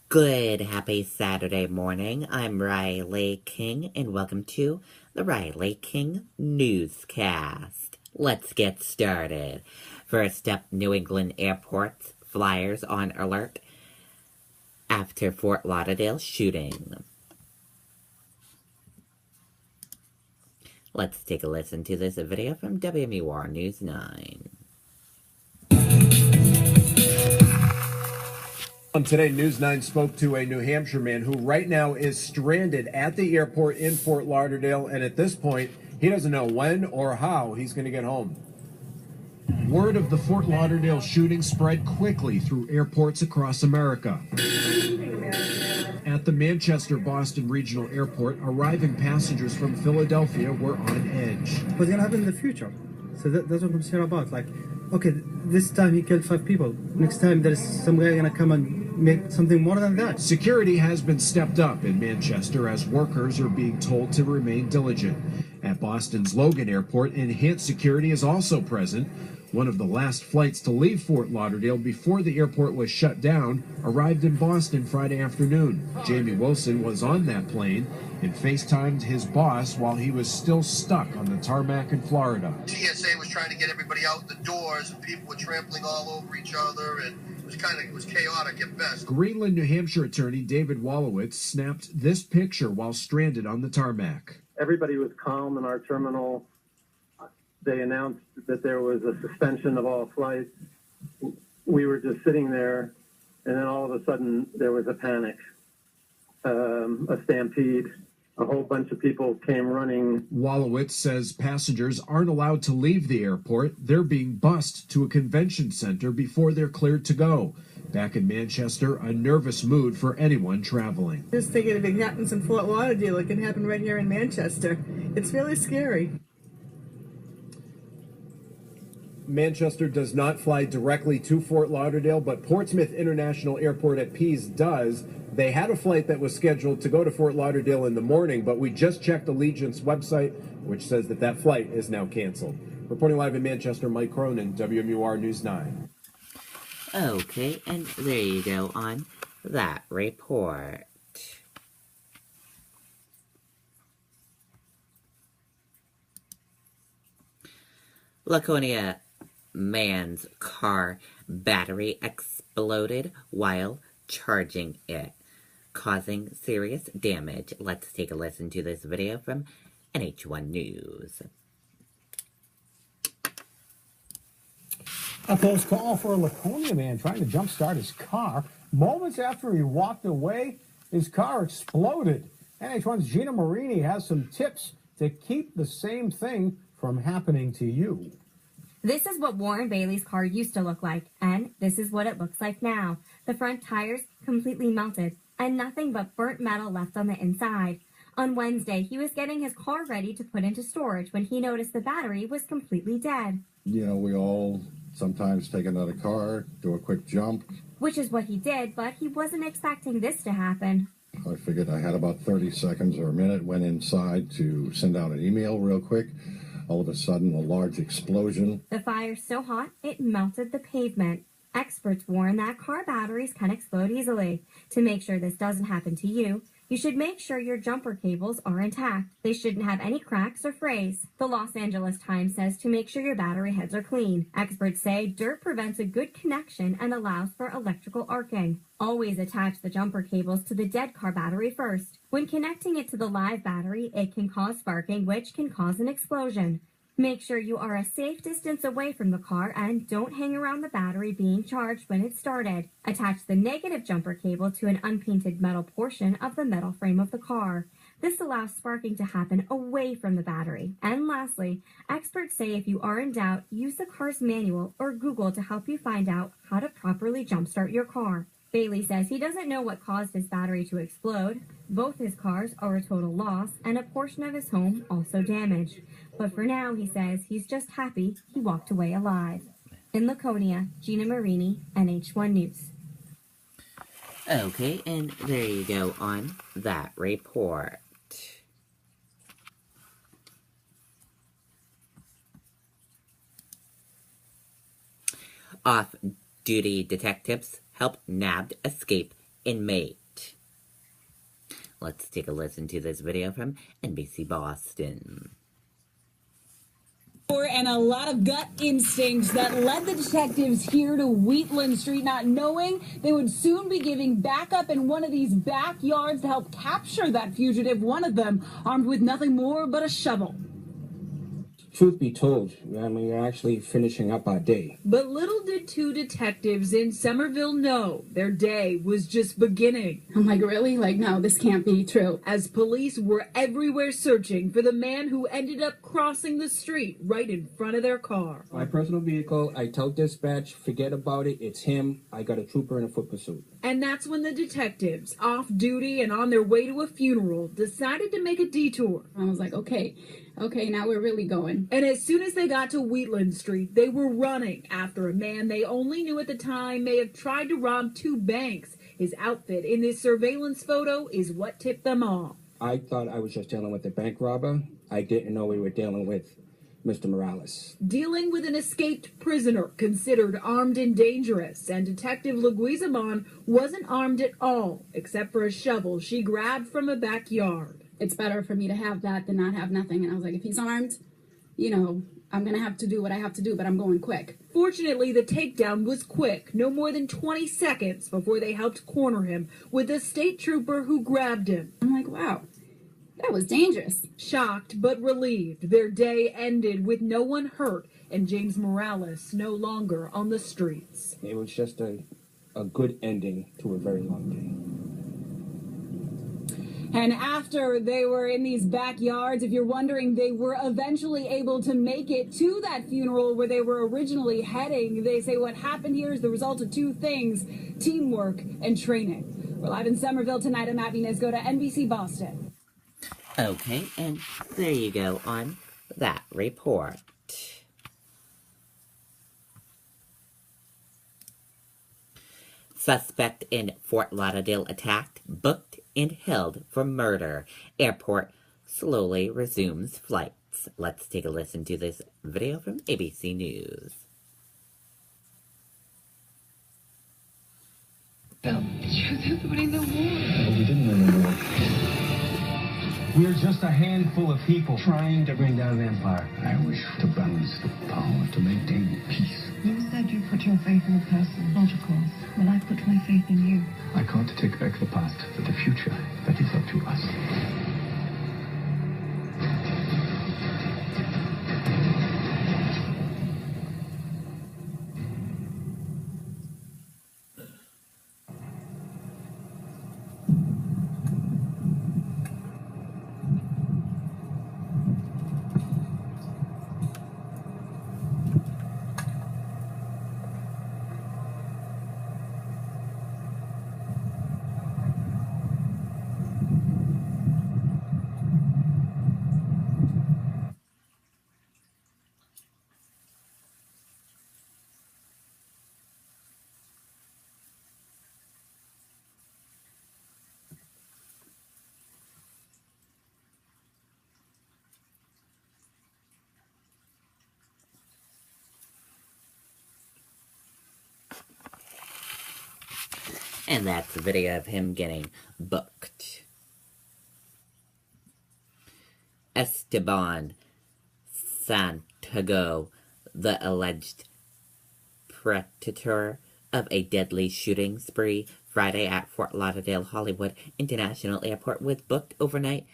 Good, happy Saturday morning. I'm Riley King, and welcome to the Riley King Newscast. Let's get started. First up, New England airports, flyers on alert after Fort Lauderdale shooting. Let's take a listen to this video from WMUR News 9. Today, News 9 spoke to a New Hampshire man who right now is stranded at the airport in Fort Lauderdale, and at this point, he doesn't know when or how he's going to get home. Word of the Fort Lauderdale shooting spread quickly through airports across America. At the Manchester-Boston Regional Airport, arriving passengers from Philadelphia were on edge. What's going to happen in the future? So that's what I'm saying about. Like, okay, this time he killed 5 people. Next time there's some guy going to come and make something more than that. Security has been stepped up in Manchester as workers are being told to remain diligent. At Boston's Logan Airport, enhanced security is also present. One of the last flights to leave Fort Lauderdale before the airport was shut down arrived in Boston Friday afternoon. Jamie Wilson was on that plane and FaceTimed his boss while he was still stuck on the tarmac in Florida. TSA was trying to get everybody out the doors, and people were trampling all over each other, and it was chaotic at best. Greenland, New Hampshire attorney David Wolowitz snapped this picture while stranded on the tarmac. Everybody was calm in our terminal. They announced that there was a suspension of all flights. We were just sitting there, and then all of a sudden there was a panic, a stampede. A whole bunch of people came running. Wolowitz says passengers aren't allowed to leave the airport. They're being bused to a convention center before they're cleared to go. Back in Manchester, a nervous mood for anyone traveling. Just thinking if it happens in Fort Lauderdale, it can happen right here in Manchester. It's really scary. Manchester does not fly directly to Fort Lauderdale, but Portsmouth International Airport at Pease does. They had a flight that was scheduled to go to Fort Lauderdale in the morning, but we just checked Allegiant's website, which says that that flight is now canceled. Reporting live in Manchester, Mike Cronin, WMUR News 9. Okay, and there you go on that report. Laconia man's car battery exploded while charging it, causing serious damage. Let's take a listen to this video from NH1 News. A close call for a Laconia man trying to jumpstart his car. Moments after he walked away, his car exploded. NH1's Gina Marini has some tips to keep the same thing from happening to you. This is what Warren Bailey's car used to look like, and this is what it looks like now. The front tires completely melted, and nothing but burnt metal left on the inside. On Wednesday, he was getting his car ready to put into storage when he noticed the battery was completely dead. You know, we all sometimes take another car, do a quick jump. Which is what he did, but he wasn't expecting this to happen. I figured I had about 30 seconds or a minute, went inside to send out an email real quick. All of a sudden, a large explosion. The fire's so hot, it melted the pavement. Experts warn that car batteries can explode easily. To make sure this doesn't happen to you, you should make sure your jumper cables are intact. They shouldn't have any cracks or frays. The Los Angeles Times says to make sure your battery heads are clean. Experts say dirt prevents a good connection and allows for electrical arcing. Always attach the jumper cables to the dead car battery first. When connecting it to the live battery, it can cause sparking, which can cause an explosion. Make sure you are a safe distance away from the car and don't hang around the battery being charged when it's started. Attach the negative jumper cable to an unpainted metal portion of the metal frame of the car. This allows sparking to happen away from the battery. And lastly, experts say if you are in doubt, use the car's manual or Google to help you find out how to properly jumpstart your car. Bailey says he doesn't know what caused his battery to explode. Both his cars are a total loss, and a portion of his home also damaged. But for now, he says he's just happy he walked away alive. In Laconia, Gina Marini, NH1 News. Okay, and there you go on that report. Off-duty detectives help nabbed escape inmate. Let's take a listen to this video from NBC Boston. And a lot of gut instincts that led the detectives here to Wheatland Street, not knowing they would soon be giving backup in one of these backyards to help capture that fugitive, one of them armed with nothing more but a shovel. Truth be told, we're actually finishing up our day. But little did two detectives in Somerville know their day was just beginning. I'm like, really? Like, no, this can't be true. As police were everywhere searching for the man who ended up crossing the street right in front of their car. My personal vehicle, I tell dispatch, forget about it, it's him. I got a trooper in a foot pursuit. And that's when the detectives, off duty and on their way to a funeral, decided to make a detour. I was like, okay, now we're really going. And as soon as they got to Wheatland Street, they were running after a man they only knew at the time may have tried to rob two banks. His outfit in this surveillance photo is what tipped them off. I thought I was just dealing with a bank robber. I didn't know we were dealing with Mr. Morales. Dealing with an escaped prisoner considered armed and dangerous, and Detective Leguizamon wasn't armed at all, except for a shovel she grabbed from a backyard. It's better for me to have that than not have nothing. And I was like, if he's armed, I'm going to have to do what I have to do, but I'm going quick. Fortunately, the takedown was quick, no more than 20 seconds before they helped corner him with a state trooper who grabbed him. I'm like, wow, that was dangerous. Shocked but relieved, their day ended with no one hurt and James Morales no longer on the streets. It was just a good ending to a very long day. And after they were in these backyards, if you're wondering, they were eventually able to make it to that funeral where they were originally heading. They say what happened here is the result of two things: teamwork and training. We're live in Somerville tonight. I'm Abby Go to NBC Boston. Okay, and there you go on that report. Suspect in Fort Lauderdale attacked, booked, and held for murder. Airport slowly resumes flights. Let's take a listen to this video from ABC News. Everybody in the war. We didn't win the war. We're just a handful of people trying to bring down an empire. I wish to balance the power to maintain peace. You said you put your faith in a person, not a cause. Well, I put my faith in you. I can't take back the past, but the future, that is up to us. And that's the video of him getting booked. Esteban Santiago, the alleged perpetrator of a deadly shooting spree Friday at Fort Lauderdale Hollywood International Airport, was booked overnight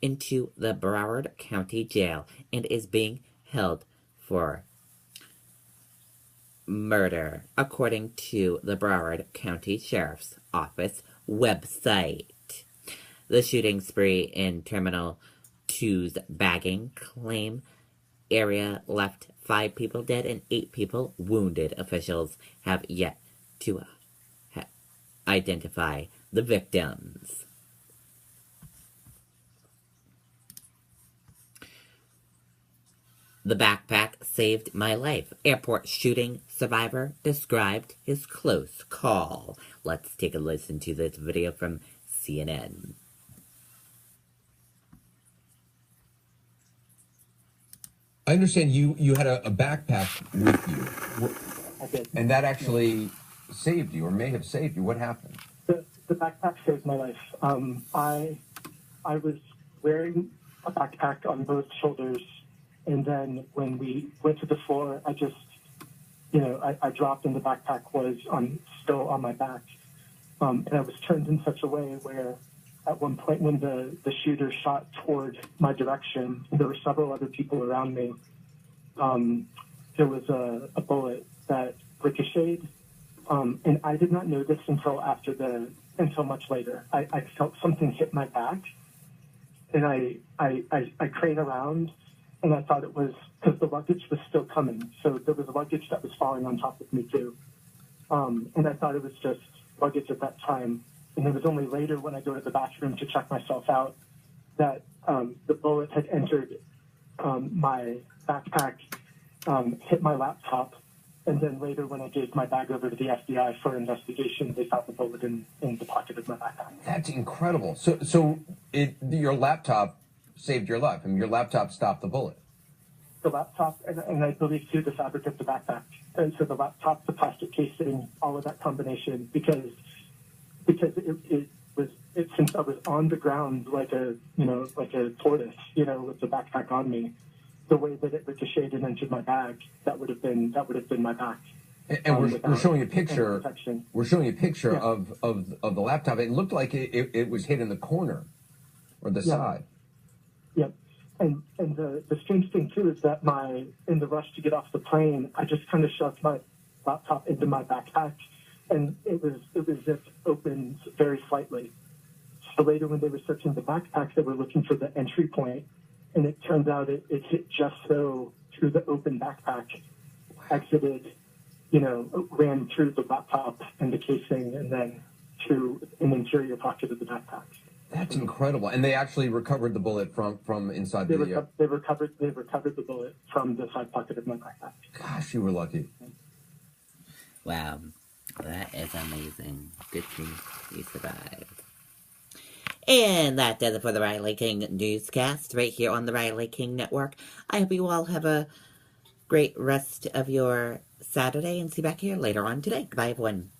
into the Broward County Jail and is being held for murder, according to the Broward County Sheriff's Office website. The shooting spree in Terminal 2's bagging claim area left 5 people dead and 8 people wounded. Officials have yet to identify the victims. The backpack saved my life. Airport shooting survivor described his close call. Let's take a listen to this video from CNN. I understand you had a backpack with you, and that actually saved you, or may have saved you. What happened? The the backpack saved my life. I was wearing a backpack on both shoulders, and then when we went to the floor, I just, I dropped and the backpack was still on my back. And I was turned in such a way where at one point when the shooter shot toward my direction, there were several other people around me. There was a bullet that ricocheted, and I did not know this until much later. I felt something hit my back, and I craned around, and I thought it was because the luggage was still coming. So there was luggage that was falling on top of me too, and I thought it was just luggage at that time. And it was only later when I go to the bathroom to check myself out that the bullet had entered my backpack, hit my laptop, and then later when I gave my bag over to the FBI for investigation, they found the bullet in the pocket of my backpack. That's incredible. So your laptop saved your life. I mean, your laptop stopped the bullet. The laptop, and I believe too, the fabric of the backpack. And so the laptop, the plastic casing, all of that combination, because it was since I was on the ground like a tortoise, with the backpack on me, the way that it ricocheted and entered my bag, that would have been my back. And we're showing a picture. We're showing a picture Yeah. of the laptop. It looked like it was hit in the corner or the side. Yep. And the strange thing too is that in the rush to get off the plane, I just kind of shoved my laptop into my backpack, and it was zipped open very slightly. So later when they were searching the backpacks, they were looking for the entry point, and it turns out it hit just so through the open backpack, exited, ran through the laptop and the casing, and then through an interior pocket of the backpack. That's incredible. And they actually recovered the bullet from inside They the. recovered the bullet from the side pocket of my backpack. Gosh, you were lucky. Wow, that is amazing. Good thing you survived. And that does it for the Riley King Newscast right here on the Riley King Network. I hope you all have a great rest of your Saturday and see you back here later on today. Goodbye, everyone.